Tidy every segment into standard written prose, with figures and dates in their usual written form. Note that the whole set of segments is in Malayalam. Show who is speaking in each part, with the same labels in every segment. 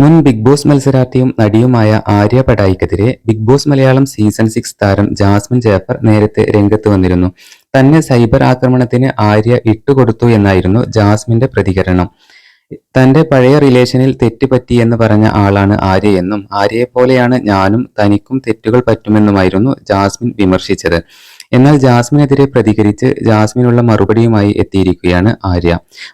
Speaker 1: മുൻ ബിഗ് ബോസ് മത്സരാർത്ഥിയും നടിയുമായ ആര്യ പടായിക്കെതിരെ ബിഗ് ബോസ് മലയാളം സീസൺ 6 താരം ജാസ്മിൻ ജാഫർ നേരത്തെ രംഗത്ത് വന്നിരുന്നു. തന്നെ സൈബർ ആക്രമണത്തിന് ആര്യ ഇട്ടുകൊടുത്തു എന്നായിരുന്നു ജാസ്മിന്റെ പ്രതികരണം. തന്റെ പഴയ റിലേഷനിൽ തെറ്റ് പറ്റിയെന്ന് പറഞ്ഞ ആളാണ് ആര്യയെന്നും ആര്യയെപ്പോലെയാണ് ഞാനും, തനിക്കും തെറ്റുകൾ പറ്റുമെന്നുമായിരുന്നു ജാസ്മിൻ വിമർശിച്ചത്. എന്നാൽ ജാസ്മിനെതിരെ പ്രതികരിച്ച് ജാസ്മിനുള്ള മറുപടിയുമായി എത്തിയിരിക്കുകയാണ് ആര്യ.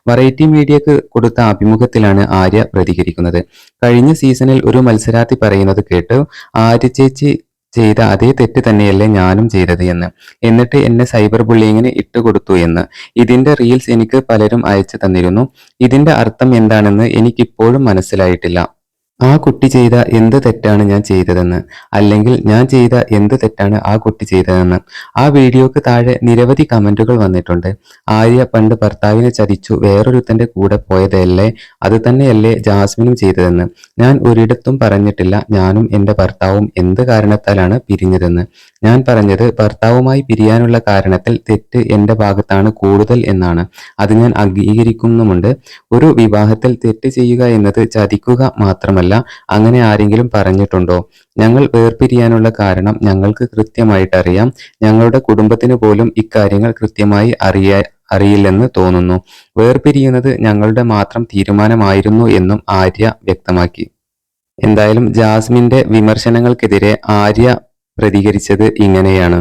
Speaker 1: വെറൈറ്റി മീഡിയക്ക് കൊടുത്ത അഭിമുഖത്തിലാണ് ആര്യ പ്രതികരിക്കുന്നത്. കഴിഞ്ഞ സീസണിൽ ഒരു മത്സരാർത്ഥി പറയുന്നത് കേട്ട് ആര്യ ചേച്ചി ചെയ്ത അതേ തെറ്റ് തന്നെയല്ലേ ഞാനും ചെയ്തത് എന്ന്. എന്നിട്ട് എന്നെ സൈബർ ബുള്ളിങ്ങിന് ഇട്ടുകൊടുത്തു എന്ന്. ഇതിന്റെ റീൽസ് എനിക്ക് പലരും അയച്ചു തന്നിരുന്നു. ഇതിന്റെ അർത്ഥം എന്താണെന്ന് എനിക്കിപ്പോഴും മനസ്സിലായിട്ടില്ല. ആ കുട്ടി ചെയ്ത എന്ത് തെറ്റാണ് ഞാൻ ചെയ്തതെന്ന്, അല്ലെങ്കിൽ ഞാൻ ചെയ്ത എന്ത് തെറ്റാണ് ആ കുട്ടി ചെയ്തതെന്ന്. ആ വീഡിയോക്ക് താഴെ നിരവധി കമന്റുകൾ വന്നിട്ടുണ്ട്. ആര്യ പണ്ട് ഭർത്താവിനെ ചതിച്ചു വേറൊരുത്തന്റെ കൂടെ പോയതല്ലേ, അത് തന്നെയല്ലേ ജാസ്മിനും ചെയ്തതെന്ന്. ഞാൻ ഒരിടത്തും പറഞ്ഞിട്ടില്ല ഞാനും എന്റെ ഭർത്താവും എന്ത് കാരണത്താലാണ് പിരിഞ്ഞതെന്ന്. ഞാൻ പറഞ്ഞത് ഭർത്താവുമായി പിരിയാനുള്ള കാരണത്തിൽ തെറ്റ് എന്റെ ഭാഗത്താണ് കൂടുതൽ എന്നാണ്. അത് ഞാൻ അംഗീകരിക്കുന്നുമുണ്ട്. ഒരു വിവാഹത്തിൽ തെറ്റ് ചെയ്യുക എന്നത് ചതിക്കുക മാത്രമല്ല. അങ്ങനെ ആരെങ്കിലും പറഞ്ഞിട്ടുണ്ടോ? ഞങ്ങൾ വേർപിരിയാനുള്ള കാരണം ഞങ്ങൾക്ക് കൃത്യമായിട്ടറിയാം. ഞങ്ങളുടെ കുടുംബത്തിന് പോലും ഇക്കാര്യങ്ങൾ കൃത്യമായി അറിയില്ലെന്ന് തോന്നുന്നു. വേർപിരിയുന്നത് ഞങ്ങളുടെ മാത്രം തീരുമാനമായിരുന്നു എന്നും ആര്യ വ്യക്തമാക്കി. എന്തായാലും ജാസ്മിന്റെ വിമർശനങ്ങൾക്കെതിരെ ആര്യ പ്രതികരിച്ചത് ഇങ്ങനെയാണ്.